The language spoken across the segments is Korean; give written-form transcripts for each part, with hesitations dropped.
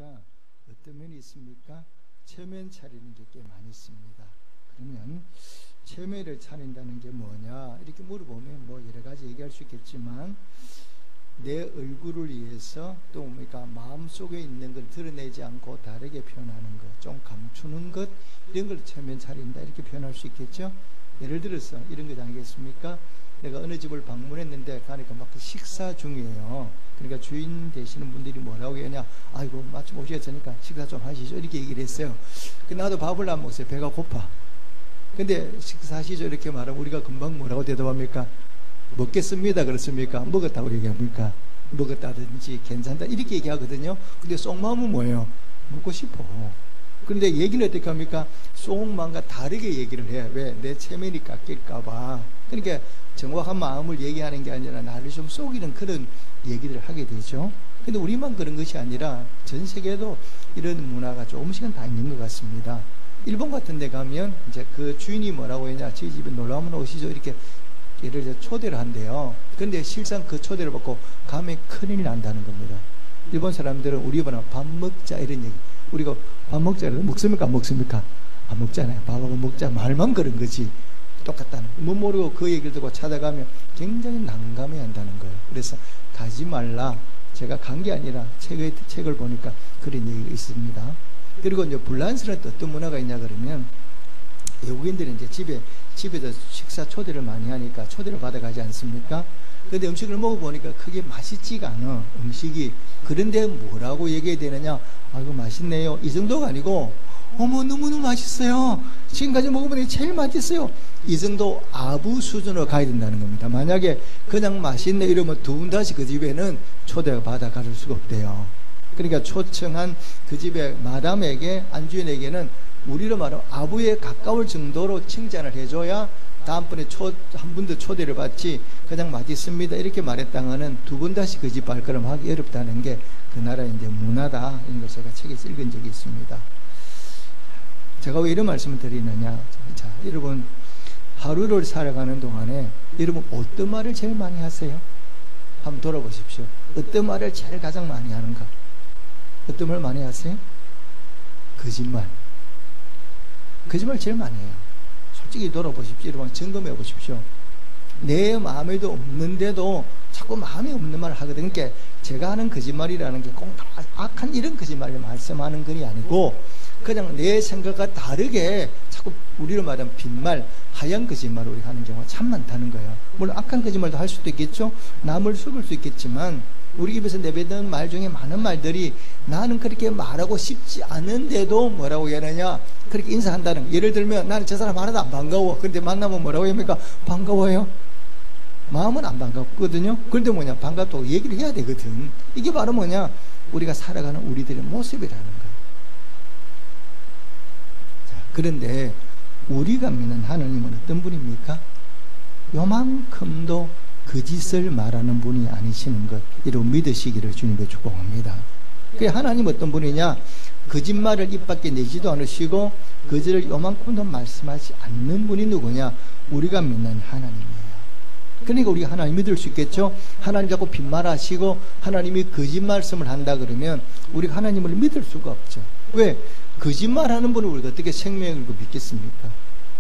보니까 어떤 면이 있습니까? 체면 차리는 게 꽤 많이 있습니다. 그러면 체면을 차린다는 게 뭐냐 이렇게 물어보면 뭐 여러 가지 얘기할 수 있겠지만, 내 얼굴을 위해서 또 뭡니까 마음속에 있는 걸 드러내지 않고 다르게 표현하는 것, 좀 감추는 것, 이런 걸 체면 차린다 이렇게 표현할 수 있겠죠. 예를 들어서 이런 것 아니겠습니까? 내가 어느 집을 방문했는데 가니까 막 식사 중이에요. 그러니까 주인 되시는 분들이 뭐라고 하냐, 아이고 마침 오셨으니까 식사 좀 하시죠 이렇게 얘기를 했어요. 나도 밥을 안 먹었어요. 배가 고파. 근데 식사하시죠 이렇게 말하면 우리가 금방 뭐라고 대답합니까? 먹겠습니다 그렇습니까? 먹었다고 얘기합니까? 먹었다든지 괜찮다 이렇게 얘기하거든요. 근데 속마음은 뭐예요? 먹고 싶어. 그런데 얘기는 어떻게 합니까? 속마음과 다르게 얘기를 해. 왜? 내 체면이 깎일까봐. 그러니까 정확한 마음을 얘기하는 게 아니라 나를 좀 속이는 그런 얘기를 하게 되죠. 근데 우리만 그런 것이 아니라 전 세계에도 이런 문화가 조금씩은 다 있는 것 같습니다. 일본 같은 데 가면 이제 그 주인이 뭐라고 했냐, 저희 집에 놀러 한번 오시죠 이렇게 예를 들어 초대를 한대요. 그런데 실상 그 초대를 받고 가면 큰일 난다는 겁니다. 일본 사람들은 우리보다 밥 먹자 이런 얘기, 우리가 밥 먹자 먹습니까 안 먹습니까? 안 먹잖아요. 밥하고 먹자 말만 그런 거지 똑같다는, 뭐 모르고 그 얘기를 듣고 찾아가면 굉장히 난감해 한다는 거예요. 그래서 가지 말라. 제가 간 게 아니라 책을 보니까 그런 얘기가 있습니다. 그리고 이제 불란스는 어떤 문화가 있냐 그러면, 외국인들은 이제 집에서 식사 초대를 많이 하니까 초대를 받아가지 않습니까? 그런데 음식을 먹어보니까 크게 맛있지가 않아 음식이. 그런데 뭐라고 얘기해야 되느냐, 아이고 맛있네요 이 정도가 아니고, 어머 너무너무 맛있어요, 지금까지 먹어보니 제일 맛있어요, 이 정도 아부 수준으로 가야 된다는 겁니다. 만약에 그냥 맛있네 이러면 두 분 다시 그 집에는 초대를 받아갈 수가 없대요. 그러니까 초청한 그 집의 마담에게, 안주인에게는 우리로 말하면 아부에 가까울 정도로 칭찬을 해줘야 다음번에 한 번 더 초대를 받지, 그냥 맛있습니다 이렇게 말했다가는 두 번 다시 그 집 발걸음하기 어렵다는 게 그 나라의 이제 문화다, 이런 걸 제가 책에 읽은 적이 있습니다. 제가 왜 이런 말씀을 드리느냐, 자 여러분 하루를 살아가는 동안에 여러분 어떤 말을 제일 많이 하세요? 한번 돌아보십시오. 어떤 말을 제일 가장 많이 하는가? 어떤 말 많이 하세요? 거짓말. 거짓말 제일 많이 해요. 솔직히 돌아보십시오. 여러분 점검해 보십시오. 내 마음에도 없는데도 자꾸 마음에 없는 말을 하거든요. 그러니까 제가 하는 거짓말이라는 게 꼭 악한 이런 거짓말을 말씀하는 것이 아니고, 그냥 내 생각과 다르게 자꾸 우리로 말하면 빈말, 하얀 거짓말을 우리 하는 경우가 참 많다는 거예요. 물론 악한 거짓말도 할 수도 있겠죠. 남을 속일 수 있겠지만, 우리 입에서 내뱉는 말 중에 많은 말들이 나는 그렇게 말하고 싶지 않은데도 뭐라고 하느냐, 그렇게 인사한다는 거. 예를 들면 나는 저 사람 하나도 안 반가워. 그런데 만나면 뭐라고 합니까? 반가워요. 마음은 안 반갑거든요. 그런데 뭐냐, 반갑다고 얘기를 해야 되거든. 이게 바로 뭐냐, 우리가 살아가는 우리들의 모습이라는 거예요. 자, 그런데 우리가 믿는 하나님은 어떤 분입니까? 요만큼도 거짓을 말하는 분이 아니시는 것, 이런 믿으시기를 주님께 축복합니다. 그 하나님 어떤 분이냐, 거짓말을 입 밖에 내지도 않으시고 거짓을 요만큼도 말씀하지 않는 분이 누구냐, 우리가 믿는 하나님이에요. 그러니까 우리가 하나님 믿을 수 있겠죠. 하나님 자꾸 빈말하시고 하나님이 거짓 말씀을 한다 그러면 우리가 하나님을 믿을 수가 없죠. 왜? 거짓말하는 분을 우리가 어떻게 생명을 믿겠습니까?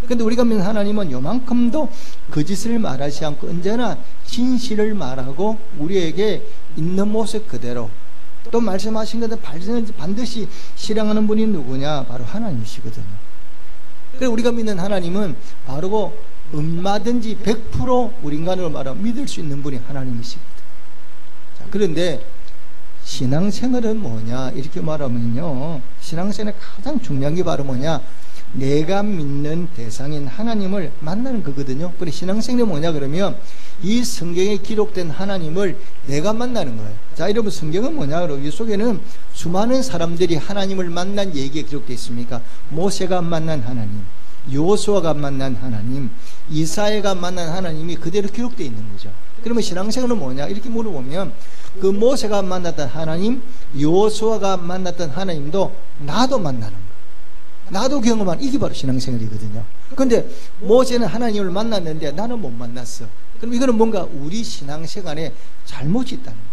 근데 우리가 믿는 하나님은 요만큼도 거짓을 말하지 않고 언제나 진실을 말하고 우리에게 있는 모습 그대로, 또 말씀하신 것을 반드시 실행하는 분이 누구냐, 바로 하나님이시거든요. 그래서 우리가 믿는 하나님은 바로 얼마든지 100% 우리 인간으로 말하면 믿을 수 있는 분이 하나님이시거든요. 자, 그런데 신앙생활은 뭐냐 이렇게 말하면요, 신앙생활의 가장 중요한 게 바로 뭐냐, 내가 믿는 대상인 하나님을 만나는 거거든요. 그래 신앙생활이 뭐냐 그러면 이 성경에 기록된 하나님을 내가 만나는 거예요. 자, 여러분 성경은 뭐냐 그러면 이 속에는 수많은 사람들이 하나님을 만난 얘기가 기록되어 있습니까? 모세가 만난 하나님, 여호수아가 만난 하나님, 이사야가 만난 하나님이 그대로 기록되어 있는 거죠. 그러면 신앙생활은 뭐냐 이렇게 물어보면, 그 모세가 만났던 하나님, 여호수아가 만났던 하나님도 나도 만나는 거예요. 나도 경험한, 이게 바로 신앙생활이거든요. 그런데 모세는 하나님을 만났는데 나는 못 만났어. 그럼 이거는 뭔가 우리 신앙생활에 잘못이 있다는 거예요.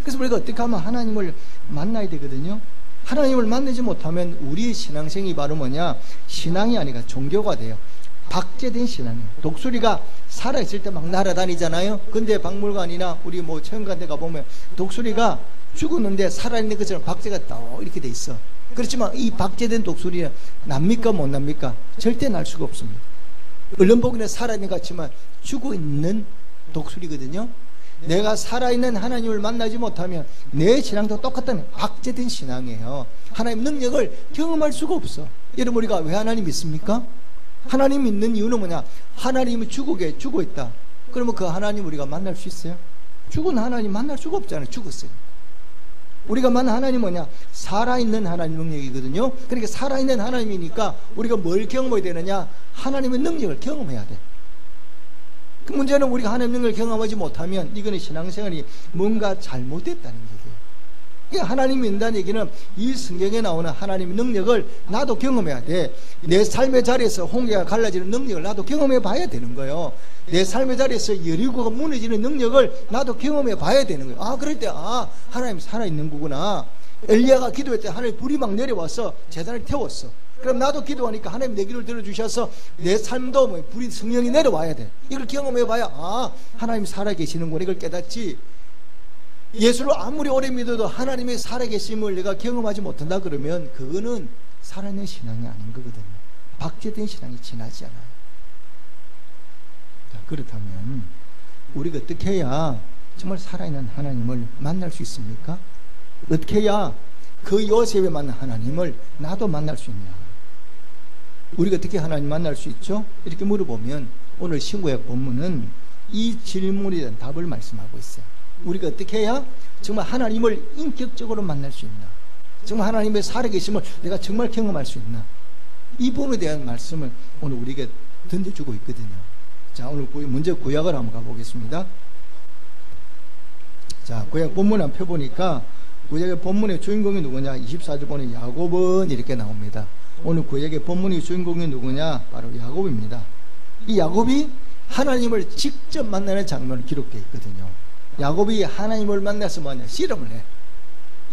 그래서 우리가 어떻게 하면 하나님을 만나야 되거든요. 하나님을 만나지 못하면 우리의 신앙생이 바로 뭐냐, 신앙이 아니라 종교가 돼요. 박제된 신앙이에요. 독수리가 살아있을 때 막 날아다니잖아요. 근데 박물관이나 우리 뭐 체험관 데 가보면 독수리가 죽었는데 살아있는 것처럼 박제가 딱 이렇게 돼 있어. 그렇지만 이 박제된 독수리는 납니까 못 납니까? 절대 날 수가 없습니다. 얼른 보기는 살아있는 것 같지만 죽어있는 독수리거든요. 내가 살아있는 하나님을 만나지 못하면 내 신앙도 똑같다는 박제된 신앙이에요. 하나님 능력을 경험할 수가 없어. 여러분, 우리가 왜 하나님 믿습니까? 하나님 믿는 이유는 뭐냐? 하나님이 죽어있다. 그러면 그 하나님 우리가 만날 수 있어요? 죽은 하나님 만날 수가 없잖아요. 죽었어요. 우리가 만난 하나님 뭐냐? 살아있는 하나님 능력이거든요. 그러니까 살아있는 하나님이니까 우리가 뭘 경험해야 되느냐? 하나님의 능력을 경험해야 돼. 그 문제는 우리가 하나님 능력을 경험하지 못하면 이거는 신앙생활이 뭔가 잘못됐다는 얘기예요. 그러니까 하나님 믿는다는 얘기는 이 성경에 나오는 하나님의 능력을 나도 경험해야 돼. 내 삶의 자리에서 홍해가 갈라지는 능력을 나도 경험해 봐야 되는 거예요. 내 삶의 자리에서 여리고가 무너지는 능력을 나도 경험해 봐야 되는 거예요. 아, 그럴 때 하나님 살아있는 거구나. 엘리야가 기도할 때 하나님 불이 막 내려와서 제단을 태웠어. 그럼 나도 기도하니까 하나님 내 기도를 들어주셔서 내 삶도 불이 성령이 내려와야 돼. 이걸 경험해 봐야 하나님 살아계시는구나, 이걸 깨닫지. 예수를 아무리 오래 믿어도 하나님의 살아계심을 내가 경험하지 못한다 그러면 그거는 살아있는 신앙이 아닌 거거든요. 박제된 신앙이 지나지 않아요. 자, 그렇다면 우리가 어떻게 해야 정말 살아있는 하나님을 만날 수 있습니까? 어떻게 해야 그 요셉에 만난 하나님을 나도 만날 수 있냐? 우리가 어떻게 하나님 만날 수 있죠? 이렇게 물어보면 오늘 신구약 본문은 이 질문에 대한 답을 말씀하고 있어요. 우리가 어떻게 해야 정말 하나님을 인격적으로 만날 수 있나? 정말 하나님의 살아계심을 내가 정말 경험할 수 있나? 이 부분에 대한 말씀을 오늘 우리에게 던져주고 있거든요. 자, 오늘 먼저 구약을 한번 가보겠습니다. 자, 구약 본문 한번 펴보니까 구약의 본문의 주인공이 누구냐? 24절 보니 야곱은 이렇게 나옵니다. 오늘 구약의 본문의 주인공이 누구냐? 바로 야곱입니다. 이 야곱이 하나님을 직접 만나는 장면이 기록되어 있거든요. 야곱이 하나님을 만나서 뭐냐? 씨름을 해.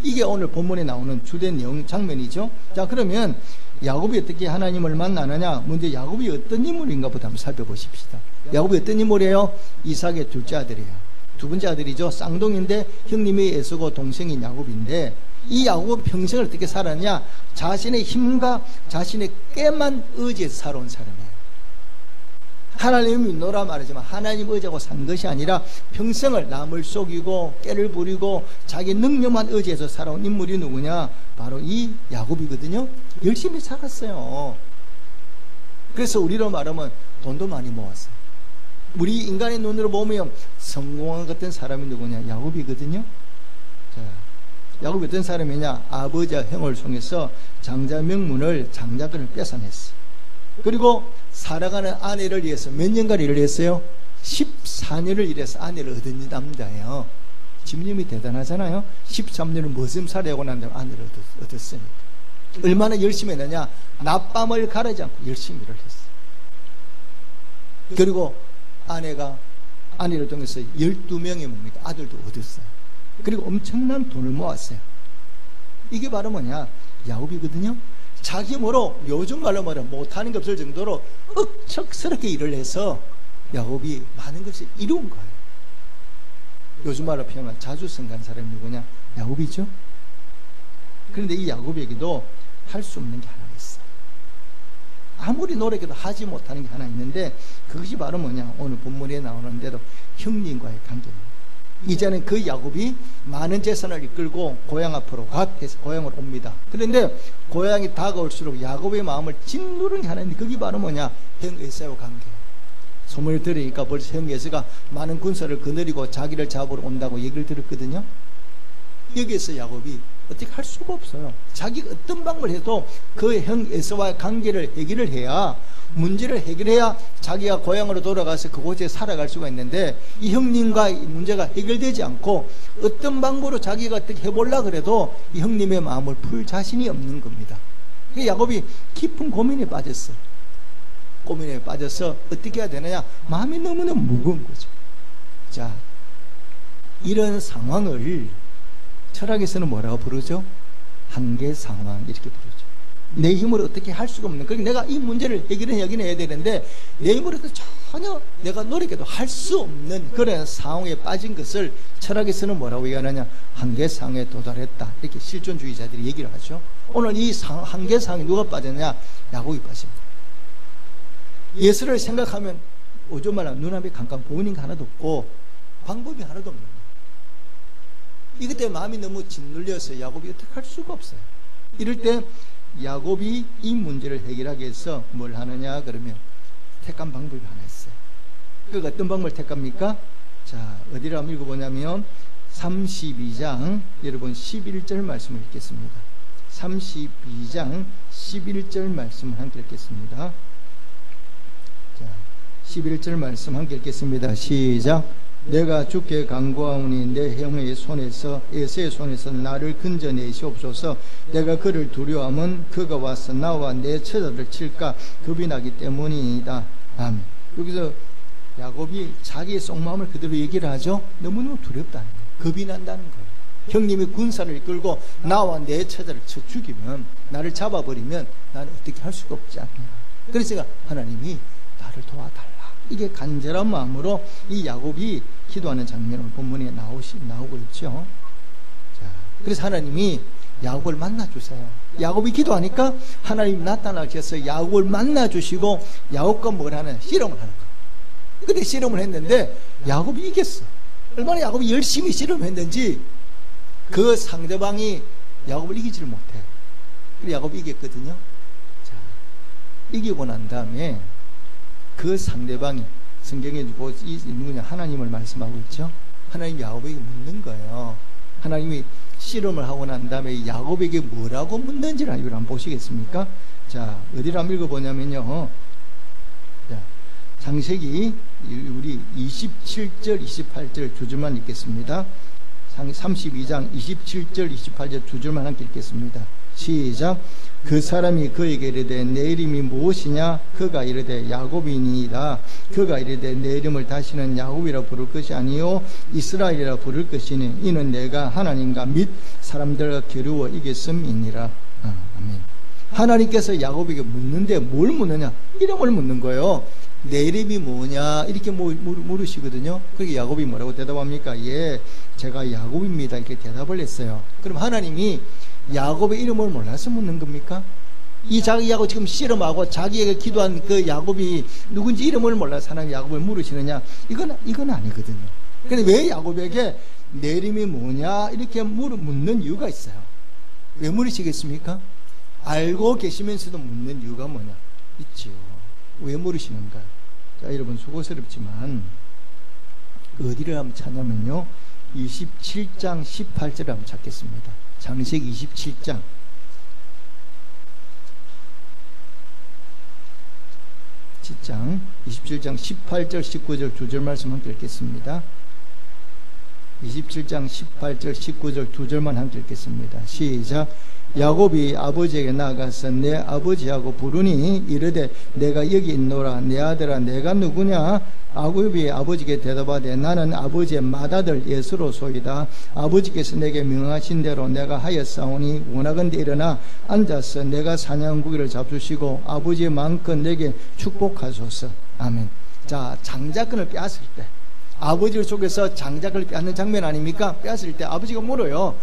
이게 오늘 본문에 나오는 주된 내용 장면이죠. 자, 그러면 야곱이 어떻게 하나님을 만나느냐? 먼저 야곱이 어떤 인물인가부터 한번 살펴보십시다. 야곱이 어떤 인물이에요? 이삭의 둘째 아들이에요. 두 번째 아들이죠. 쌍둥이인데 형님이 에서고 동생인 야곱인데, 이 야곱은 평생을 어떻게 살았냐? 자신의 힘과 자신의 깨만 의지해서 살아온 사람이에요. 하나님을 믿노라 말하지만 하나님 의지하고 산 것이 아니라 평생을 남을 속이고 깨를 부리고 자기 능력만 의지해서 살아온 인물이 누구냐? 바로 이 야곱이거든요. 열심히 살았어요. 그래서 우리로 말하면 돈도 많이 모았어요. 우리 인간의 눈으로 보면 성공한 같은 사람이 누구냐? 야곱이거든요. 자, 야곱이 어떤 사람이냐? 아버지와 형을 통해서 장자 명문을, 장자권을 뺏어냈어요. 그리고 살아가는 아내를 위해서 몇 년간 일을 했어요? 14년을 일해서 아내를 얻은 남자예요. 집념이 대단하잖아요. 13년을 무슨 살이하고 난 다음에 아내를 얻었으니까. 얼마나 열심히 했느냐? 낮밤을 가르지 않고 열심히 일을 했어요. 그리고 아내를 통해서 12명의 뭡니까? 아들도 얻었어요. 그리고 엄청난 돈을 모았어요. 이게 바로 뭐냐? 야곱이거든요. 자기 힘으로 요즘 말로 말하면 못하는 게 없을 정도로 억척스럽게 일을 해서 야곱이 많은 것을 이룬 거예요. 요즘 말로 표현하면 자주성간 사람이 누구냐? 야곱이죠. 그런데 이 야곱에게도 할 수 없는 게 하나 있어요. 아무리 노력해도 하지 못하는 게 하나 있는데, 그것이 바로 뭐냐? 오늘 본문에 나오는데도 형님과의 관계입니다. 이제는 그 야곱이 많은 재산을 이끌고 고향 앞으로 갓해서 고향으로 옵니다. 그런데 고향이 다가올수록 야곱의 마음을 짓누르는 게 하나 있는데, 그게 바로 뭐냐? 형 에사와 관계예요. 소문을 들으니까 벌써 형 에사가 많은 군사를 거느리고 자기를 잡으러 온다고 얘기를 들었거든요. 여기에서 야곱이 어떻게 할 수가 없어요. 자기가 어떤 방법을 해도 그 형 에사와의 관계를 해결을 해야, 문제를 해결해야 자기가 고향으로 돌아가서 그곳에 살아갈 수가 있는데, 이 형님과의 문제가 해결되지 않고 어떤 방법으로 자기가 어떻게 해보려고 그래도 이 형님의 마음을 풀 자신이 없는 겁니다. 그래서 야곱이 깊은 고민에 빠졌어요. 고민에 빠져서 어떻게 해야 되느냐? 마음이 너무나 무거운 거죠. 자, 이런 상황을 철학에서는 뭐라고 부르죠? 한계 상황 이렇게 부르죠. 내 힘으로 어떻게 할 수가 없는, 그러니까 내가 이 문제를 해결해야 되는데 내 힘으로 전혀 내가 노력해도 할 수 없는 그런 상황에 빠진 것을 철학에서는 뭐라고 얘기하느냐? 한계 상황에 도달했다, 이렇게 실존주의자들이 얘기를 하죠. 오늘 이 한계 상황에 누가 빠졌냐? 야곱이 빠집니다. 예수를 생각하면 오줌 말라 눈앞에 깜깜 보이는 게 하나도 없고 방법이 하나도 없는 거예요. 이것 때문에 마음이 너무 짓눌려서 야곱이 어떻게 할 수가 없어요. 이럴 때 야곱이 이 문제를 해결하기 위해서 뭘 하느냐 그러면 택한 방법이 하나 있어요. 그 어떤 방법을 택합니까? 자, 어디를 한번 읽어보냐면 32장 여러분 11절 말씀을 읽겠습니다. 32장 11절 말씀을 함께 읽겠습니다. 자, 11절 말씀 함께 읽겠습니다. 시작. 내가 주께 간구하오니 내 형의 손에서 에서의 손에서 나를 건져내시옵소서. 내가 그를 두려워함은 그가 와서 나와 내 처자를 칠까 겁이 나기 때문이다. 아멘. 여기서 야곱이 자기의 속마음을 그대로 얘기를 하죠. 너무너무 두렵다는 거예요. 겁이 난다는 거예요. 형님이 군사를 이끌고 나와 내 처자를 쳐 죽이면, 나를 잡아버리면 나는 어떻게 할 수가 없지 않냐. 그래서 하나님이 나를 도와달라, 이게 간절한 마음으로 이 야곱이 기도하는 장면을 본문에 나오고 있죠. 자, 그래서 하나님이 야곱을 만나주세요. 야곱이 기도하니까 하나님이 나타나셔서 야곱을 만나주시고 야곱과 뭘 하는? 씨름을 하는 거예요. 근데 씨름을 했는데 야곱이 이겼어. 얼마나 야곱이 열심히 씨름을 했는지 그 상대방이 야곱을 이기지를 못해. 그래서 야곱이 이겼거든요. 자, 이기고 난 다음에 그 상대방이 성경에 누구냐? 하나님을 말씀하고 있죠. 하나님이 야곱에게 묻는 거예요. 하나님이 씨름을 하고 난 다음에 야곱에게 뭐라고 묻는지를 이걸 한번 보시겠습니까? 자, 어디를 한번 읽어보냐면요. 자, 창세기 우리 27절 28절 두 줄만 읽겠습니다. 32장 27절 28절 두 줄만 함께 읽겠습니다. 시작. 그 사람이 그에게 이르되 내 이름이 무엇이냐? 그가 이르되 야곱이니이다. 그가 이르되 내 이름을 다시는 야곱이라 부를 것이 아니요 이스라엘이라 부를 것이니 이는 내가 하나님과 및 사람들과 겨루어 이겼음이니라. 아멘. 하나님께서 야곱에게 묻는데 뭘 묻느냐? 이름을 묻는 거예요. 내 이름이 뭐냐? 이렇게 물으시거든요. 그러니까 야곱이 뭐라고 대답합니까? 예, 제가 야곱입니다. 이렇게 대답을 했어요. 그럼 하나님이 야곱의 이름을 몰라서 묻는 겁니까? 이 자기 야곱 지금 씨름하고 자기에게 기도한 그 야곱이 누군지 이름을 몰라서 하나님 야곱을 물으시느냐? 이건 아니거든요. 근데 왜 야곱에게 내 이름이 뭐냐? 이렇게 묻는 이유가 있어요. 왜 물으시겠습니까? 알고 계시면서도 묻는 이유가 뭐냐? 있지요. 왜 물으시는가? 자, 여러분 수고스럽지만 어디를 한번 찾냐면요 27장 18절을 한번 찾겠습니다. 창세기 27장 27장 18절 19절 두 절 말씀 함께 읽겠습니다. 27장 18절 19절 두 절만 함께 읽겠습니다. 시작. 야곱이 아버지에게 나가서 내 아버지하고 부르니 이르되 내가 여기 있노라. 내 아들아 내가 누구냐? 야곱이 아버지께 대답하되 나는 아버지의 맏아들 예수로소이다. 아버지께서 내게 명하신 대로 내가 하였사오니 원하건대 일어나 앉아서 내가 사냥고기를 잡수시고 아버지의 마음껏 내게 축복하소서. 아멘. 자, 장자권을 빼앗을 때 아버지를 속에서 장자권을 빼앗는 장면 아닙니까? 빼앗을 때 아버지가 물어요.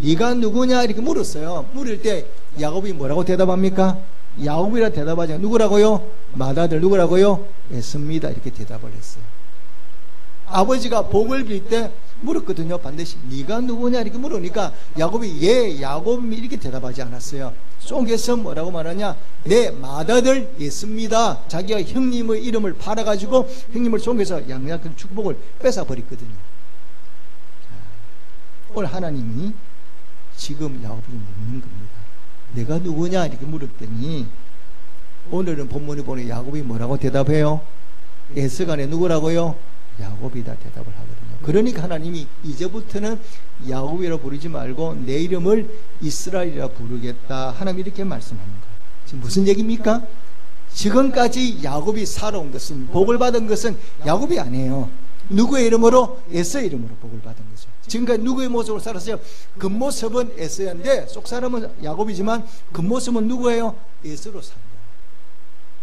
네가 누구냐? 이렇게 물었어요. 물을 때 야곱이 뭐라고 대답합니까? 야곱이라 대답하지 누구라고요? 맏아들 누구라고요? 에서입니다. 이렇게 대답을 했어요. 아버지가 복을 빌 때 물었거든요. 반드시 네가 누구냐? 이렇게 물으니까 야곱이 예 야곱이 이렇게 대답하지 않았어요. 속에서 뭐라고 말하냐? 내 맏아들 예수입니다. 자기가 형님의 이름을 팔아가지고 형님을 속에서 양약한 축복을 뺏어버렸거든요. 오늘 하나님이 지금 야곱을 묻는 겁니다. 내가 누구냐? 이렇게 물었더니 오늘은 본문에 보니 야곱이 뭐라고 대답해요? 에서간에 누구라고요? 야곱이다 대답을 하거든요. 그러니까 하나님이 이제부터는 야곱이라 부르지 말고 내 이름을 이스라엘이라 부르겠다. 하나님이 이렇게 말씀하는 거예요. 지금 무슨 얘기입니까? 지금까지 야곱이 살아온 것은 복을 받은 것은 야곱이 아니에요. 누구의 이름으로? 에서의 이름으로 복을 받은 거죠. 지금까지 누구의 모습으로 살았어요? 겉모습은 에서인데 속사람은 야곱이지만 겉모습은 누구예요? 에서로 산 거예요.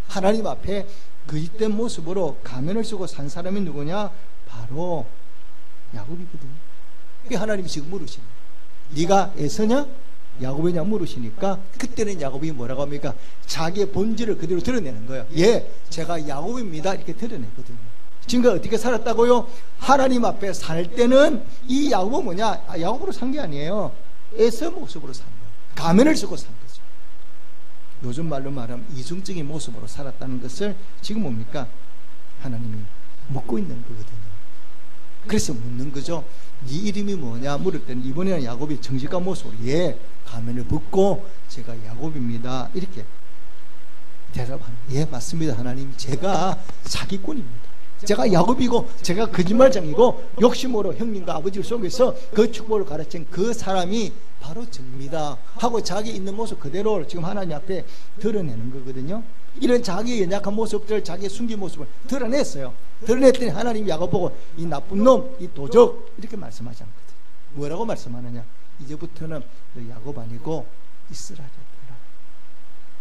하나님 앞에 거짓된 모습으로 가면을 쓰고 산 사람이 누구냐? 바로 야곱이거든요. 그게 하나님이 지금 물으시는 거예요. 네가 에서냐? 야곱이냐 물으시니까 그때는 야곱이 뭐라고 합니까? 자기의 본질을 그대로 드러내는 거예요. 예, 제가 야곱입니다. 이렇게 드러내거든요. 지금까지 어떻게 살았다고요? 하나님 앞에 살 때는 이 야곱은 뭐냐? 야곱으로 산 게 아니에요. 에서 모습으로 산 거예요. 가면을 쓰고 산 거죠. 요즘 말로 말하면 이중적인 모습으로 살았다는 것을 지금 뭡니까? 하나님이 묻고 있는 거거든요. 그래서 묻는 거죠. 네 이름이 뭐냐 물을 때는 이번에는 야곱이 정직한 모습으로 예, 가면을 벗고 제가 야곱입니다. 이렇게 대답하는 예, 맞습니다. 하나님, 제가 사기꾼입니다. 제가 야곱이고 제가 거짓말장이고 욕심으로 형님과 아버지를 속여서 그 축복을 가르친 그 사람이 바로 저입니다 하고 자기 있는 모습 그대로 지금 하나님 앞에 드러내는 거거든요. 이런 자기의 연약한 모습들, 자기의 숨긴 모습을 드러냈어요. 드러냈더니 하나님이 야곱 보고 이 나쁜 놈, 이 도적 이렇게 말씀하지 않거든. 뭐라고 말씀하느냐? 이제부터는 너 야곱 아니고 이스라엘이야.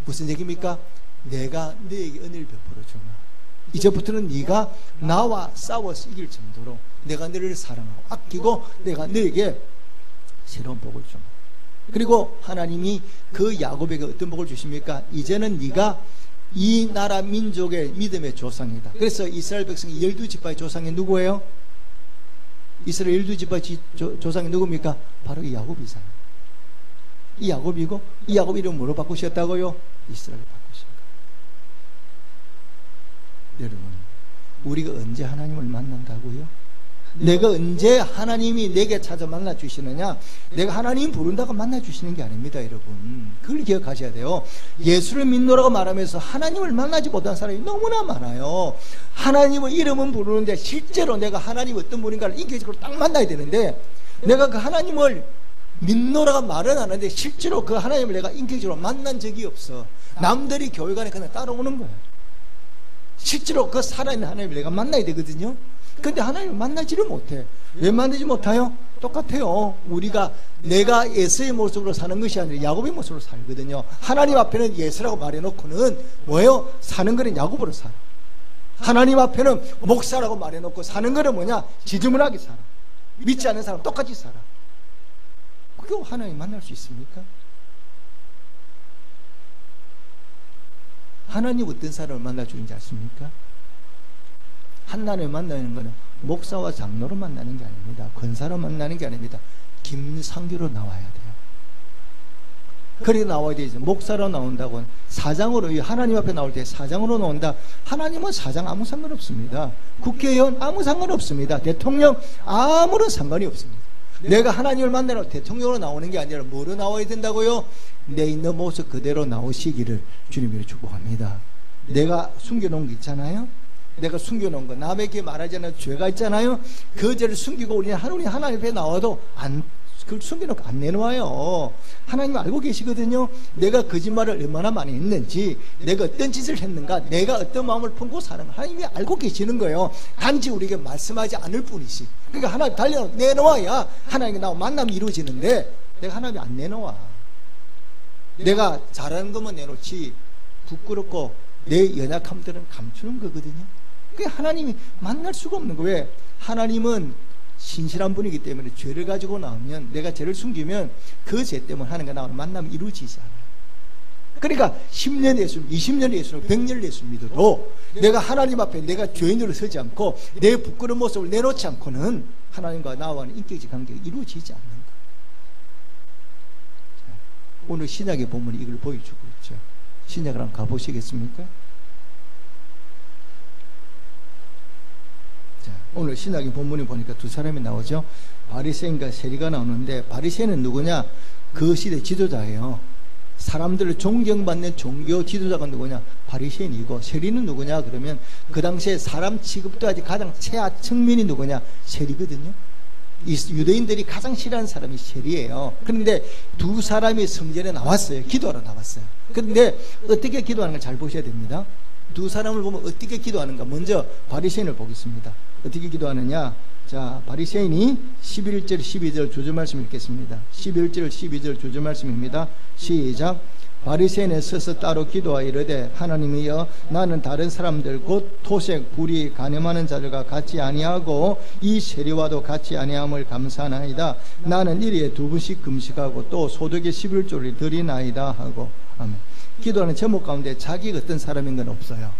무슨 얘기입니까? 내가 너에게 은혜를 베풀어 주마. 이제부터는 네가 나와 싸워서 이길 정도로 내가 너를 사랑하고 아끼고 내가 너에게 새로운 복을 주마. 그리고 하나님이 그 야곱에게 어떤 복을 주십니까? 이제는 네가 이 나라 민족의 믿음의 조상이다. 그래서 이스라엘 백성이 12지파의 조상이 누구예요? 이스라엘 12지파의 조상이 누굽니까? 바로 이 야곱이잖아요. 이 야곱이고 이 야곱 이름 뭐로 바꾸셨다고요? 이스라엘 바꾸신 거예요. 여러분, 우리가 언제 하나님을 만난다고요? 내가 언제 하나님이 내게 찾아 만나 주시느냐? 내가 하나님 부른다고 만나 주시는 게 아닙니다, 여러분. 그걸 기억하셔야 돼요. 예수를 믿노라고 말하면서 하나님을 만나지 못한 사람이 너무나 많아요. 하나님의 이름은 부르는데 실제로 내가 하나님 어떤 분인가를 인격적으로 딱 만나야 되는데 내가 그 하나님을 믿노라고 말은 하는데 실제로 그 하나님을 내가 인격적으로 만난 적이 없어. 남들이 교회 가에 그냥 따라오는 거예요. 실제로 그 살아있는 하나님을 내가 만나야 되거든요. 근데 하나님을 만나지를 못해. 왜 만나지 못해요? 똑같아요. 우리가 내가 에서의 모습으로 사는 것이 아니라 야곱의 모습으로 살거든요. 하나님 앞에는 예수라고 말해놓고는 뭐예요? 사는 거는 야곱으로 살아. 하나님 앞에는 목사라고 말해놓고 사는 거는 뭐냐? 지저분하게 살아. 믿지 않는 사람 똑같이 살아. 그게 하나님 만날 수 있습니까? 하나님 어떤 사람을 만나주는지 아십니까? 하나님을 만나는 것은 목사와 장로로 만나는 게 아닙니다. 권사로 만나는 게 아닙니다. 김상규로 나와야 돼요. 그래 나와야 되죠. 목사로 나온다고 사장으로, 하나님 앞에 나올 때 사장으로 나온다. 하나님은 사장 아무 상관없습니다. 국회의원 아무 상관없습니다. 대통령 아무런 상관이 없습니다. 내가 하나님을 만나러 대통령으로 나오는 게 아니라 뭐로 나와야 된다고요? 내 있는 모습 그대로 나오시기를 주님으로 축복합니다. 내가 숨겨놓은 게 있잖아요. 내가 숨겨놓은 거, 남에게 말하지 않은 죄가 있잖아요. 그 죄를 숨기고 우리는 하나님 앞에 나와도 그걸 숨겨놓고 안 내놓아요. 하나님 알고 계시거든요. 내가 거짓말을 얼마나 많이 했는지, 내가 어떤 짓을 했는가, 내가 어떤 마음을 품고 사는 거 하나님이 알고 계시는 거예요. 단지 우리에게 말씀하지 않을 뿐이지. 그러니까 하나님 달려 내놓아야 하나님과 나와 만남이 이루어지는데 내가 하나님이 안 내놓아. 내가 잘하는 것만 내놓지 부끄럽고 내 연약함들은 감추는 거거든요. 그게 하나님이 만날 수가 없는 거예요. 왜? 하나님은 신실한 분이기 때문에 죄를 가지고 나오면, 내가 죄를 숨기면 그 죄 때문에 하나님과 나오는 만남이 이루어지지 않아요. 그러니까 10년 예수, 20년 예수, 100년 예수 믿어도 내가 하나님 앞에 내가 죄인으로 서지 않고 내 부끄러운 모습을 내놓지 않고는 하나님과 나와는 인격적 관계가 이루어지지 않는 거예요. 오늘 신약의 본문이 이걸 보여주고 있죠. 신약을 한번 가보시겠습니까? 자, 오늘 신약의 본문이 보니까 두 사람이 나오죠. 바리새인과 세리가 나오는데, 바리새인은 누구냐? 그 시대 지도자예요. 사람들을 존경받는 종교 지도자가 누구냐? 바리새인이고, 세리는 누구냐? 그러면 그 당시에 사람 취급도 아직 가장 최하층민이 누구냐? 세리거든요. 이 유대인들이 가장 싫어하는 사람이 세리예요. 그런데 두 사람이 성전에 나왔어요. 기도하러 나왔어요. 그런데 어떻게 기도하는 걸 잘 보셔야 됩니다. 두 사람을 보면 어떻게 기도하는가. 먼저 바리새인을 보겠습니다. 어떻게 기도하느냐? 자, 바리새인이 11절 12절 주제 말씀 읽겠습니다. 11절 12절 주제 말씀입니다. 시작. 바리새인에 서서 따로 기도하여 이르되 하나님이여 나는 다른 사람들 곧 토색, 불의, 간염하는 자들과 같이 아니하고 이 세리와도 같이 아니함을 감사하나이다. 나는 일일에 2번씩 금식하고 또 소득의 11조를 드리나이다 하고. 아멘. 기도하는 제목 가운데 자기가 어떤 사람인 건 없어요.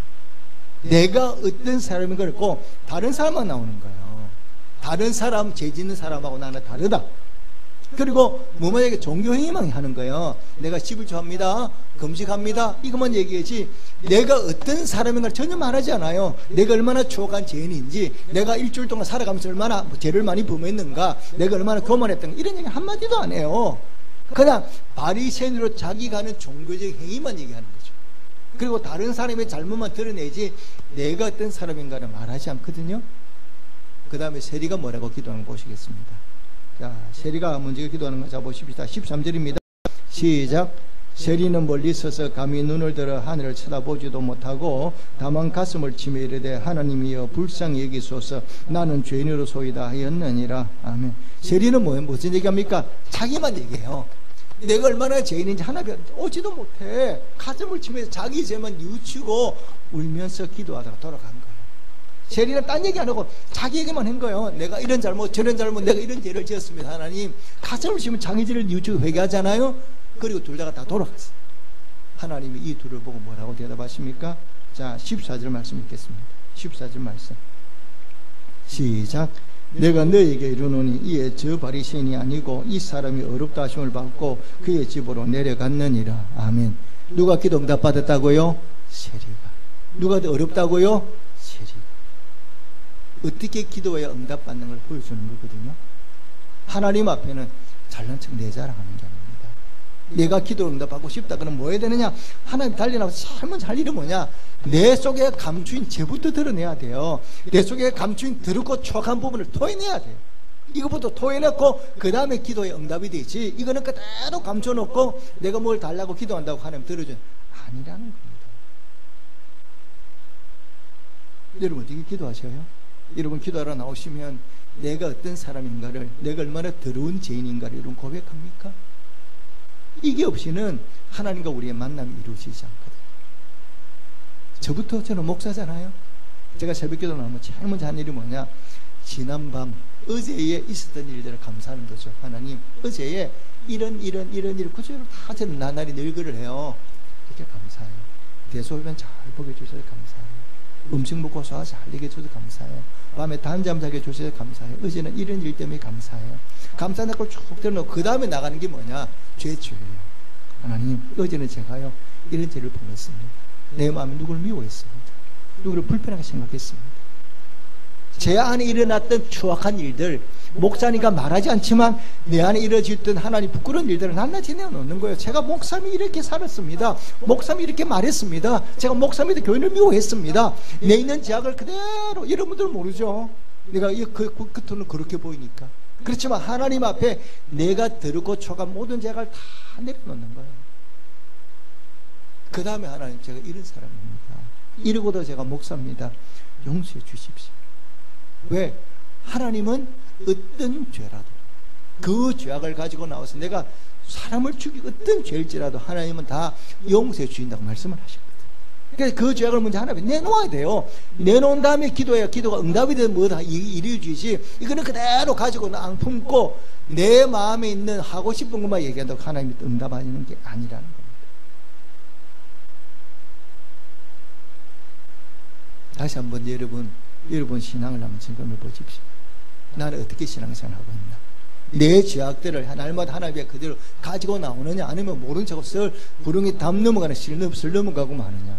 내가 어떤 사람인 건 없고 다른 사람만 나오는 거예요. 다른 사람, 죄 짓는 사람하고 나는 다르다. 그리고 뭐만하게 종교행위만 하는 거예요. 내가 11조 합니다, 금식합니다, 이것만 얘기하지 내가 어떤 사람인가 전혀 말하지 않아요. 내가 얼마나 추악한 죄인인지, 내가 일주일 동안 살아가면서 얼마나 죄를 많이 범했는가, 내가 얼마나 교만했던가, 이런 얘기 한마디도 안 해요. 그냥 바리새인으로 자기가 하는 종교적 행위만 얘기하는 거죠. 그리고 다른 사람의 잘못만 드러내지 내가 어떤 사람인가를 말하지 않거든요. 그 다음에 세리가 뭐라고 기도하는 거 보시겠습니다. 자, 세리가 먼저 기도하는 거 자 보십시다. 13절입니다. 시작. 세리는 멀리 서서 감히 눈을 들어 하늘을 쳐다보지도 못하고 다만 가슴을 치며 이르되 하나님이여 불쌍히 여기소서 나는 죄인으로소이다 하였느니라. 아멘. 세리는 무슨 얘기합니까? 자기만 얘기해요. 내가 얼마나 죄인인지 하나님 오지도 못해. 가슴을 치면서 자기 죄만 뉘우치고 울면서 기도하다가 돌아간 거예요. 세리는 딴 얘기 안 하고 자기 얘기만 한 거예요. 내가 이런 잘못 저런 잘못 내가 이런 죄를 지었습니다. 하나님. 가슴을 치면 자기 죄를 뉘우치고 회개하잖아요. 그리고 둘 다가 다 돌아갔어요. 하나님이 이 둘을 보고 뭐라고 대답하십니까? 자, 14절 말씀 읽겠습니다. 14절 말씀 시작. 내가 너에게 이르노니 이에 저 바리새인이 아니고 이 사람이 어렵다 하심을 받고 그의 집으로 내려갔느니라. 아멘. 누가 기도 응답 받았다고요? 세리가. 누가 더 어렵다고요? 세리가. 어떻게 기도해야 응답 받는 걸 보여주는 거거든요. 하나님 앞에는 잘난 척 내 자랑하는 게 아닙니다. 내가 기도 응답하고 싶다 그러면 뭐 해야 되느냐? 하나님 달려나와서 삶은 잘 일은 뭐냐? 내 속에 감추인 죄부터 드러내야 돼요. 내 속에 감추인 더럽고 추악한 부분을 토해내야 돼요. 이것부터 토해내고 그 다음에 기도에 응답이 되지. 이거는 그대로 감춰놓고 내가 뭘 달라고 기도한다고 하나님 들어줘요. 아니라는 겁니다. 여러분 어떻게 기도하셔요? 여러분 기도하러 나오시면 내가 어떤 사람인가를, 내가 얼마나 더러운 죄인인가를 여러분 고백합니까? 이게 없이는 하나님과 우리의 만남이 이루어지지 않거든요. 저부터 저는 목사잖아요. 제가 새벽기도 나오면 제일 먼저 한 일이 뭐냐? 지난밤 어제에 있었던 일들을 감사하는 거죠. 하나님 어제에 이런 일 구조를 다 저는 나날이 늘글을 해요. 이렇게 감사해요. 대소변 잘 보게 해주셔서 감사해요. 음식 먹고 소화 잘 되게 해줘서 감사해요. 밤에 단잠 자게 해주셔서 감사해요. 어제는 이런 일 때문에 감사해요. 감사하는 걸 쭉 들어놓고 그 다음에 나가는 게 뭐냐? 죄예요. 하나님 어제는 제가요 이런 죄를 범했습니다. 내 마음에 누구를 미워했습니다. 누구를 불편하게 생각했습니다. 제 안에 일어났던 추악한 일들, 목사니까 말하지 않지만 내 안에 이루어졌던 하나님 부끄러운 일들을 낱낱이 내어놓는 거예요. 제가 목사님이 이렇게 살았습니다. 목사님이 이렇게 말했습니다. 제가 목사님한테 교인을 미워했습니다. 내 있는 죄악을 그대로, 여러분들 모르죠. 내가 겉으로는 그렇게 보이니까. 그렇지만 하나님 앞에 내가 더럽고 추악한 모든 죄악을 다 내려놓는 거예요. 그 다음에 하나님 제가 이런 사람입니다. 이러고도 제가 목사입니다. 용서해 주십시오. 왜? 하나님은 어떤 죄라도 그 죄악을 가지고 나와서 내가 사람을 죽이고 어떤 죄일지라도 하나님은 다 용서해 주신다고 말씀을 하셨거든요. 그래서 그 죄악을 먼저 하나님에 내놓아야 돼요. 내놓은 다음에 기도해야 기도가 응답이 되면 뭐다 이루어지지. 이거는 그대로 가지고 안 품고 내 마음에 있는 하고 싶은 것만 얘기한다고 하나님이 응답하는 게 아니라는 겁니다. 다시 한번 여러분 신앙을 한번 점검해 보십시오. 나는 어떻게 신앙생활을 하고 있나? 내 죄악들을 날마다 하나님께 그대로 가지고 나오느냐, 아니면 모른 척 구렁이 담 넘어가는 슬 넘어가고 마느냐?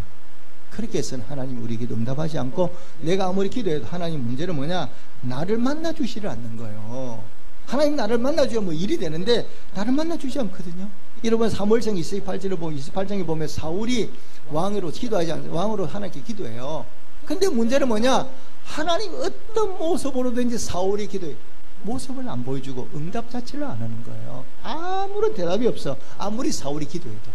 그렇게 해서는 하나님 우리에게 응답하지 않고, 내가 아무리 기도해도 하나님 문제는 뭐냐? 나를 만나주시를 않는 거예요. 하나님 나를 만나주면 뭐 일이 되는데 나를 만나주지 않거든요. 여러분 사무엘상 28장에 보면 사울이 왕으로 기도하지 않아요. 왕으로 하나님께 기도해요. 근데 문제는 뭐냐? 하나님 어떤 모습으로든지 사울이 기도해 모습을 안 보여주고 응답 자체를 안 하는 거예요. 아무런 대답이 없어. 아무리 사울이 기도해도.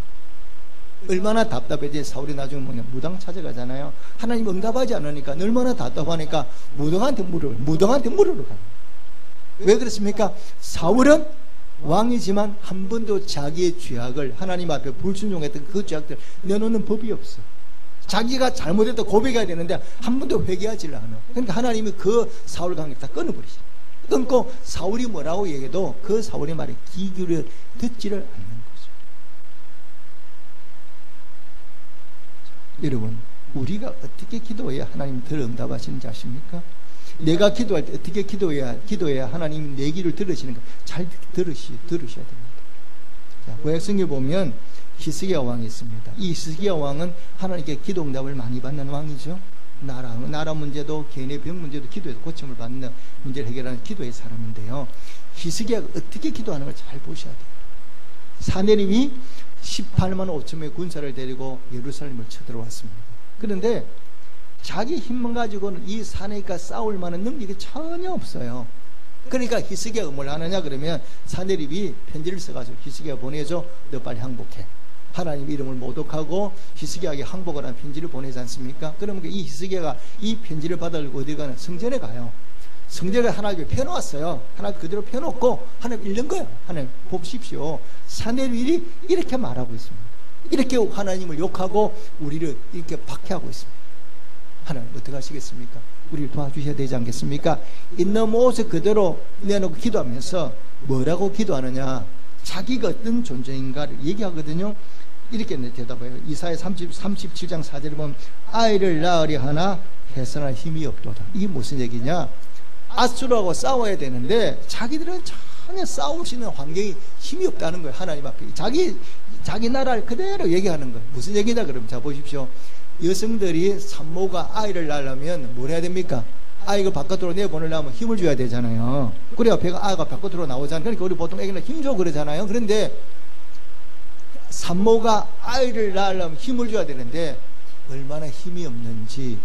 얼마나 답답해지. 사울이 나중에 뭐냐, 무당 찾아가잖아요. 하나님 응답하지 않으니까 얼마나 답답하니까 무당한테 물으러 가요. 왜 그렇습니까? 사울은 왕이지만 한 번도 자기의 죄악을 하나님 앞에 불순종했던 그 죄악들 내놓는 법이 없어. 자기가 잘못했다 고백해야 되는데 한 번도 회개하지를 않아. 그러니까 하나님이 그 사울 관계 다 끊어버리죠. 끊고 사울이 뭐라고 얘기해도 그 사울의 말에 귀 기울여 듣지를 않는 거죠. 여러분, 우리가 어떻게 기도해야 하나님 덜 응답하시는지 아십니까? 내가 기도할 때 어떻게 기도해야 하나님이 내 기도를 들으시는가? 잘 들으셔야 됩니다. 자, 구약성경에 보면 히스기야 왕이 있습니다. 이 히스기야 왕은 하나님께 기도 응답을 많이 받는 왕이죠. 나라 문제도 개인의 병 문제도 기도해서 고침을 받는 문제를 해결하는 기도의 사람인데요. 히스기야가 어떻게 기도하는 걸 잘 보셔야 돼요. 사내립이 18만 5천 명의 군사를 데리고 예루살렘을 쳐들어왔습니다. 그런데 자기 힘만 가지고는 이 사내립과 싸울 만한 능력이 전혀 없어요. 그러니까 히스기야가 뭘 하느냐 그러면 사내립이 편지를 써가지고 히스기야 보내줘. 너 빨리 항복해. 하나님 이름을 모독하고 히스기야에게 항복을 한 편지를 보내지 않습니까? 그러면 이 히스기야가 이 편지를 받아들고 어디 가나 성전에 가요. 성전에 하나님을 펴놓았어요. 하나님 그대로 펴놓고 하나님 읽는 거예요. 하나님 보십시오. 사내립이 이렇게 말하고 있습니다. 이렇게 하나님을 욕하고 우리를 이렇게 박해하고 있습니다. 하나님 어떻게 하시겠습니까? 우리를 도와주셔야 되지 않겠습니까? 있는 모습 그대로 내놓고 기도하면서 뭐라고 기도하느냐? 자기가 어떤 존재인가를 얘기하거든요. 이렇게 대답해요. 이사야 37장 4절에 보면 아이를 낳으려 하나 해서나 힘이 없도다. 이게 무슨 얘기냐? 아수르하고 싸워야 되는데 자기들은 전혀 싸울 수 있는 환경이 힘이 없다는 거예요. 하나님 앞에 자기 나라를 그대로 얘기하는 거예요. 무슨 얘기냐 그러면 자 보십시오. 여성들이 산모가 아이를 낳으려면 뭘 해야 됩니까? 아이가 바깥으로 내보내려면 힘을 줘야 되잖아요. 그래야 아이가 바깥으로 나오잖아요. 그러니까 우리 보통 애기는 힘 줘 그러잖아요. 그런데 산모가 아이를 낳으려면 힘을 줘야 되는데 얼마나 힘이 없는지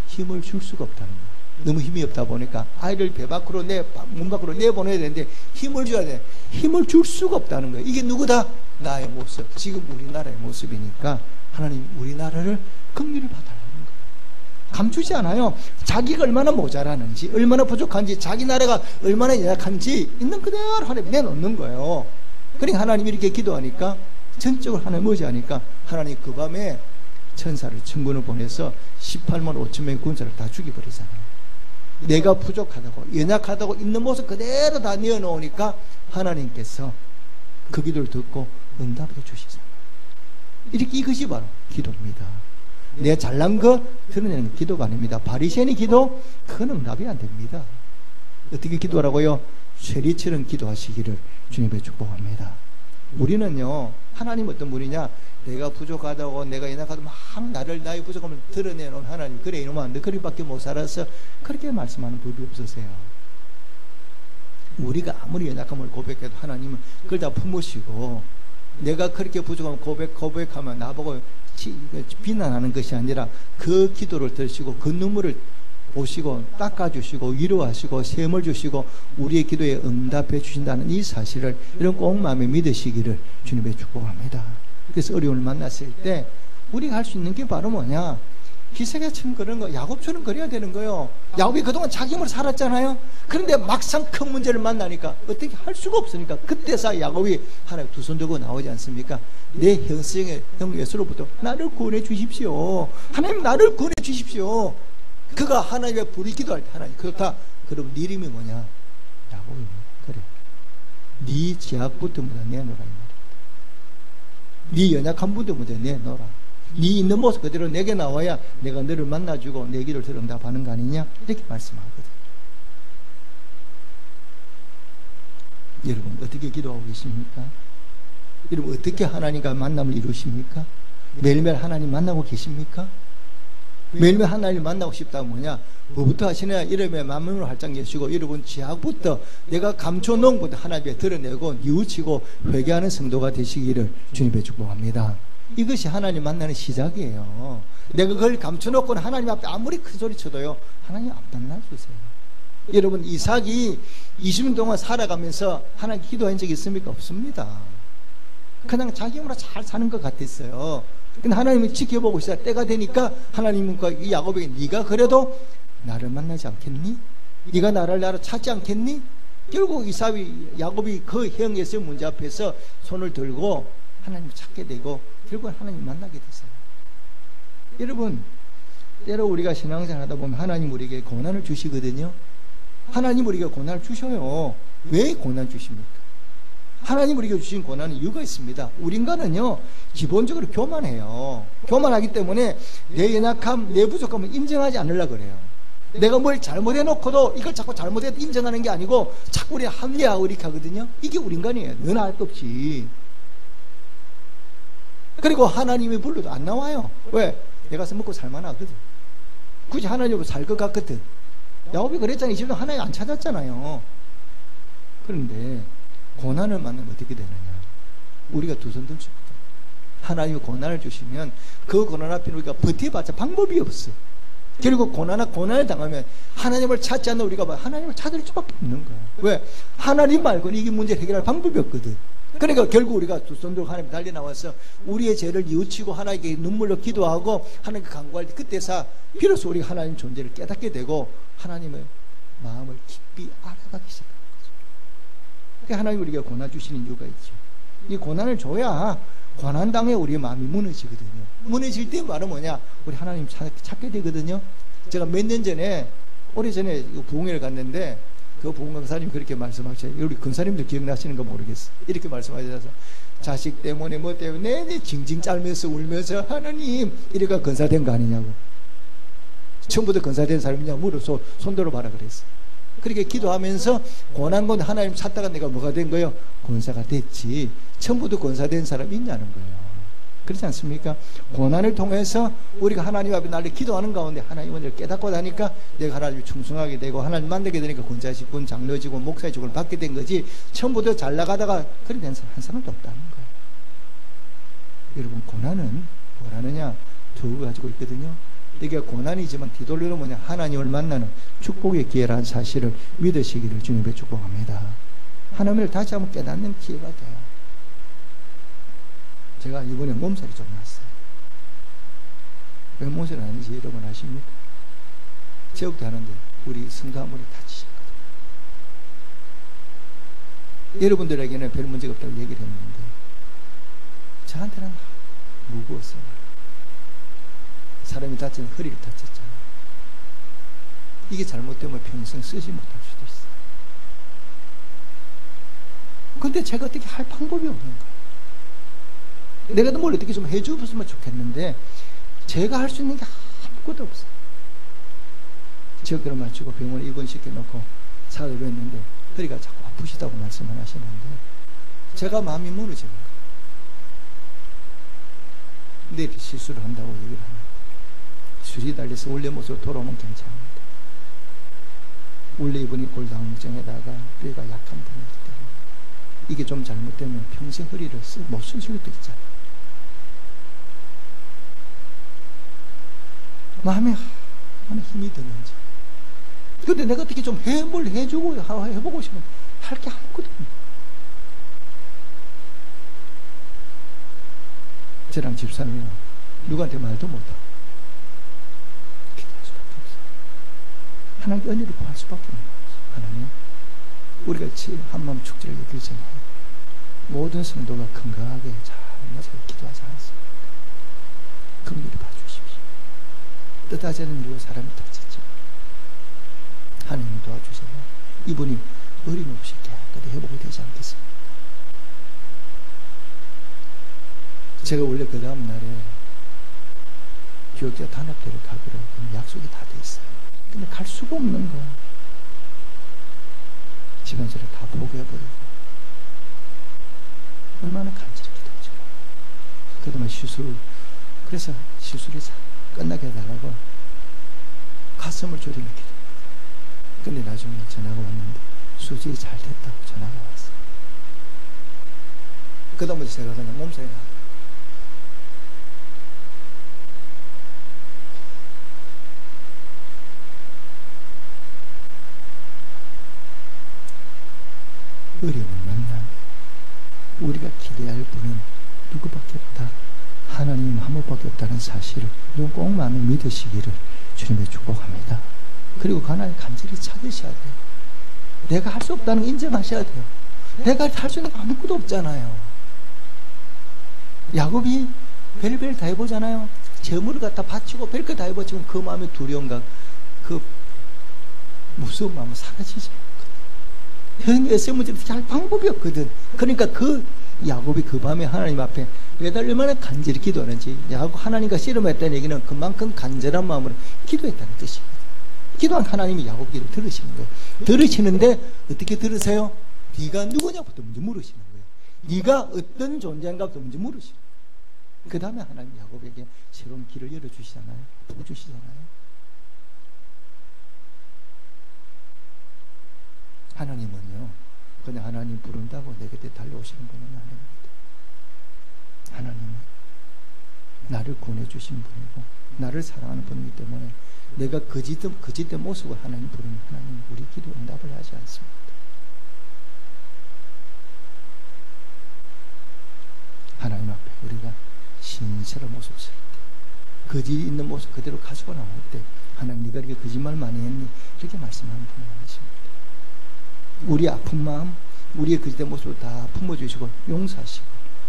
힘을 줄 수가 없다는 거예요. 너무 힘이 없다 보니까 아이를 배 밖으로 문 밖으로 내보내야 되는데 힘을 줘야 돼. 힘을 줄 수가 없다는 거예요. 이게 누구다? 나의 모습. 지금 우리나라의 모습이니까 하나님 우리나라를 긍휼을 받아라는 거예요. 감추지 않아요. 자기가 얼마나 모자라는지, 얼마나 부족한지, 자기 나라가 얼마나 연약한지 있는 그대로 하나님 내놓는 거예요. 그러니까 하나님 이렇게 기도하니까 전적으로 하나님 의지하니까 하나님 그 밤에 천사를 천군을 보내서 18만 5천 명의 군사를 다 죽여버리잖아요. 내가 부족하다고 연약하다고 있는 모습 그대로 다 내어놓으니까 하나님께서 그 기도를 듣고 응답해 주시잖아요. 이렇게 이것이 바로 기도입니다. 내가 잘난 거 드러내는 기도가 아닙니다. 바리새인의 기도 그건 응답이 안 됩니다. 어떻게 기도하라고요? 쇠리처럼 기도하시기를 주님의 축복합니다. 우리는요 하나님 어떤 분이냐? 내가 부족하다고 내가 연약하다고 막 나의 부족함을 드러내놓은 하나님, 그래 이놈아 너 그리밖에 못 살았어, 그렇게 말씀하는 법이 없으세요. 우리가 아무리 연약함을 고백해도 하나님은 그걸 다 품으시고, 내가 그렇게 부족하면 고백하면 나보고 비난하는 것이 아니라 그 기도를 들으시고 그 눈물을 보시고 닦아주시고 위로하시고 셈을 주시고 우리의 기도에 응답해 주신다는 이 사실을 이런 꼭 마음에 믿으시기를 주님의 축복합니다. 그래서 어려움을 만났을 때 우리가 할 수 있는 게 바로 뭐냐? 히스기야처럼 그런 거, 야곱처럼 그래야 되는 거예요. 야곱이 그동안 자기 힘으로 살았잖아요. 그런데 막상 큰 문제를 만나니까 어떻게 할 수가 없으니까 그때서 야곱이 하나님 두 손 들고 나오지 않습니까? 내 형성의 형 예수로부터 나를 구원해 주십시오. 하나님 나를 구원해 주십시오. 그가 하나님의 불이 기도할 때 하나님 그렇다. 그럼 네 이름이 뭐냐? 야곱이네. 그래. 네 죄악부터 내놓으라 이 말입니다. 네 연약함부터 내놓으라. 네 있는 모습 그대로 내게 나와야 내가 너를 만나주고 내 기도를 들어 응답하는 거 아니냐? 이렇게 말씀하거든. 여러분 어떻게 기도하고 계십니까? 여러분 어떻게 하나님과 만남을 이루십니까? 매일매일 하나님 만나고 계십니까? 매일매일 하나님 만나고 싶다면 뭐냐? 뭐부터 하시냐? 이름에 만문을 활짝 여시고 여러분 죄악부터 내가 감춰놓은 것부터 하나님께 드러내고 뉘우치고 회개하는 성도가 되시기를 주님의 축복합니다. 이것이 하나님 만나는 시작이에요. 내가 그걸 감춰놓고는 하나님 앞에 아무리 큰 소리 쳐도요 하나님 안 만나주세요. 여러분 이삭이 20년 동안 살아가면서 하나님 기도한 적이 있습니까? 없습니다. 그냥 자기 힘으로 잘 사는 것 같았어요. 근데 하나님은 지켜보고 있어요. 때가 되니까 하나님과 이 야곱에게 네가 그래도 나를 만나지 않겠니? 네가 나를 찾지 않겠니? 결국 야곱이 그 형에서의 문제 앞에서 손을 들고 하나님을 찾게 되고 결국 하나님 만나게 됐어요. 여러분, 때로 우리가 신앙생활 하다 보면 하나님 우리에게 고난을 주시거든요. 하나님 우리에게 고난을 주셔요. 왜 고난 주십니까? 하나님 우리에게 주신 고난은 이유가 있습니다. 우리 인간은요, 기본적으로 교만해요. 교만하기 때문에 내 연약함, 내 부족함을 인정하지 않으려고 그래요. 내가 뭘 잘못해놓고도 이걸 자꾸 잘못해도 인정하는 게 아니고 자꾸 우리 합리화하고 이렇게 하거든요. 이게 우리 인간이에요. 너나 할 것 없이. 그리고 하나님이 불러도 안 나와요. 왜? 내가 먹고 살만하거든. 굳이 하나님으로 살 것 같거든. 야곱이 그랬잖아요. 이 집은 하나님 안 찾았잖아요. 그런데 고난을 만나면 어떻게 되느냐? 우리가 두 손 들죠. 하나님이 고난을 주시면 그 고난 앞에 우리가 버텨봤자 방법이 없어. 결국 고난을 당하면 하나님을 찾지 않는 우리가 하나님을 찾을 수밖에 없는 거야. 왜? 하나님 말고는 이게 문제를 해결할 방법이 없거든. 그러니까 결국 우리가 두 손 들고 하나님 달려 나와서 우리의 죄를 뉘우치고 하나님께 눈물로 기도하고 하나님께 간구할 때 그때서 비로소 우리가 하나님 존재를 깨닫게 되고 하나님의 마음을 깊이 알아가기 시작합니다. 하나님 우리가 고난 주시는 이유가 있죠. 이 고난을 줘야 고난당해 우리의 마음이 무너지거든요. 무너질 때 말은 뭐냐? 우리 하나님 찾게 되거든요. 제가 몇 년 전에, 오래전에 부흥회를 갔는데 그 부흥 강사님 그렇게 말씀하셔요. 우리 근사님들 기억나시는 거 모르겠어. 이렇게 말씀하셔서 자식 때문에 뭐 때문에 내내 징징 짤면서 울면서 하나님 이래가 근사된 거 아니냐고. 처음부터 근사된 사람이냐 물어서 손들어 봐라 그랬어. 그렇게 기도하면서 고난 건데 하나님 찾다가 내가 뭐가 된 거예요? 권사가 됐지. 처음부터 권사된 사람이 있냐는 거예요. 그렇지 않습니까? 고난을 통해서 우리가 하나님 앞에 날려 기도하는 가운데 하나님을 깨닫고 나니까 내가 하나님을 충성하게 되고 하나님 만나게 되니까 권사직분, 장로직분, 목사직분을 받게 된 거지. 처음부터 잘 나가다가 그렇게 된 사람 한 사람도 없다는 거예요. 여러분, 고난은 뭐라느냐? 두 가지고 있거든요. 이게 고난이지만 뒤돌리는 뭐냐? 하나님을 만나는 축복의 기회라는 사실을 믿으시기를 주님께 축복합니다. 하나님을 다시 한번 깨닫는 기회가 돼요. 제가 이번에 몸살이 좀 났어요. 왜 몸살이 나는지 여러분 아십니까? 제육도 하는데 우리 성도 한 분이 다치셨거든요. 여러분들에게는 별 문제가 없다고 얘기를 했는데 저한테는 무거웠어요. 사람이 다치면 허리를 다쳤잖아요. 이게 잘못되면 평생 쓰지 못할 수도 있어요. 근데 제가 어떻게 할 방법이 없는 거예요. 내가 뭘 어떻게 좀 해주었으면 좋겠는데 제가 할 수 있는 게 아무것도 없어요. 제가 맞추고 병원에 입원시켜놓고 사업을 했는데 허리가 자꾸 아프시다고 말씀을 하시는데 제가 마음이 무너지는 거예요. 내일 시술을 한다고 얘기를 합니다. 술이 달려서 원래 모습으로 돌아오면 괜찮은데 원래 이분이 골다공증에다가 뼈가 약한 분이기 때문에 이게 좀 잘못되면 평생 허리를 못 쓸 수도 있잖아요. 마음에 얼마나 힘이 드는지. 근데 내가 어떻게 좀 뭘 해주고 해보고 싶으면 할 게 아무것도 없네. 저랑 집사님은 누구한테 말도 못하고 기도할 수밖에 없어요. 하나님께 은혜를 구할 수밖에 없는 거예요. 하나님, 우리가 한마음 축제를 여길 전에 모든 성도가 건강하게 잘 맞아 기도하지 않았습니까? 긍휼히 봐주십시오. 뜻하지 않은 이유로 사람이 다쳤죠. 하나님 도와주세요. 이분이 어림없이 깨끗이 회복이 되지 않겠습니까? 제가 원래 그 다음 날에 교육자 단합대를 가기로 약속이 다 돼 있어요. 근데 갈 수가 없는 거예요. 집안일을 다 포기해버리고 얼마나 간절히 기도하죠. 그동안 그래서 시술이 끝나게 해달라고 가슴을 졸이며 기도했거든요. 근데 나중에 전화가 왔는데 수술이 잘 됐다고 전화가 왔어요. 그 다음부터 제가 그냥 몸살이 나고 어려움을 만나면 우리가 기대할 분은 누구밖에 없다. 하나님 한 분밖에 없다는 사실을 여러분 꼭 마음에 믿으시기를 주님의 축복합니다. 그리고 하나님 간절히 찾으셔야 돼요. 내가 할 수 없다는 거 인정하셔야 돼요. 내가 할 수 있는 거 아무것도 없잖아요. 야곱이 별별 다 해보잖아요. 재물을 갖다 바치고 별걸 다 해보지만 그 마음의 두려움과 그 무서운 마음은 사라지지 않거든. 에서의 문제를 할 방법이 없거든. 그러니까 그 야곱이 그 밤에 하나님 앞에 매달 얼마나 간절히 기도하는지, 야곱 하나님과 씨름했다는 얘기는 그만큼 간절한 마음으로 기도했다는 뜻입니다. 기도한 하나님이 야곱 기도 들으시는 거예요. 들으시는데 어떻게 들으세요? 네가 누구냐부터 먼저 물으시는 거예요. 네가 어떤 존재인가부터 먼저 물으시는 거예요. 그 다음에 하나님 야곱에게 새로운 길을 열어주시잖아요. 부어주시잖아요. 하나님은요, 그냥 하나님 부른다고 내 곁에 달려오시는 분은 아닙니다. 하나님은 나를 구원해주신 분이고 나를 사랑하는 분이기 때문에 내가 거짓된 모습을 하나님 부르면 하나님 우리 기도 응답을 하지 않습니다. 하나님 앞에 우리가 신실한 모습을 살 때, 거짓 있는 모습 그대로 가지고 나올 때 하나님 네가 이렇게 거짓말 많이 했니? 이렇게 말씀하는 분이 아니십니다. 우리 아픈 마음, 우리의 거짓된 모습을 다 품어주시고 용서하시고,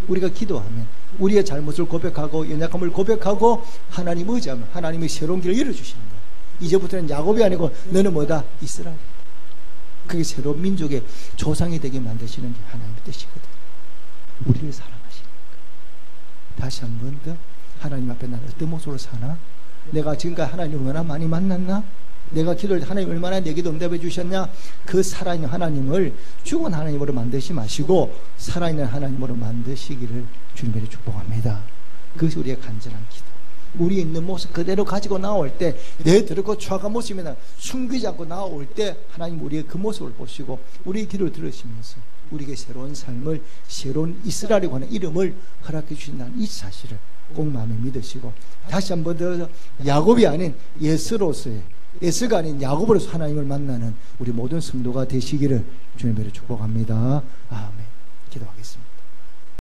우리가 기도하면 우리의 잘못을 고백하고 연약함을 고백하고 하나님 의지하면 하나님이 새로운 길을 열어주시는 거예요. 이제부터는 야곱이 아니고 너는 뭐다? 이스라엘이다. 그게 새로운 민족의 조상이 되게 만드시는 게 하나님의 뜻이거든요. 우리를 사랑하시니까. 다시 한 번 더 하나님 앞에 나는 어떤 모습으로 사나? 내가 지금까지 하나님을 얼마나 많이 만났나? 내가 기도할 때 하나님 얼마나 내 기도 응답해 주셨냐? 그 살아있는 하나님을 죽은 하나님으로 만드시 마시고 살아있는 하나님으로 만드시기를 주님의 축복합니다. 그것이 우리의 간절한 기도. 우리 있는 모습 그대로 가지고 나올 때, 내 더럽고 추악한 모습이나 숨기지 않고 나올 때 하나님 우리의 그 모습을 보시고 우리의 기도를 들으시면서 우리에게 새로운 삶을, 새로운 이스라엘이라고 하는 이름을 허락해 주신다는 이 사실을 꼭 마음에 믿으시고, 다시 한 번 더 야곱이 아닌 예스로서의, 예스가 아닌 야곱으로서 하나님을 만나는 우리 모든 성도가 되시기를 주님으로 축복합니다. 아멘. 기도하겠습니다.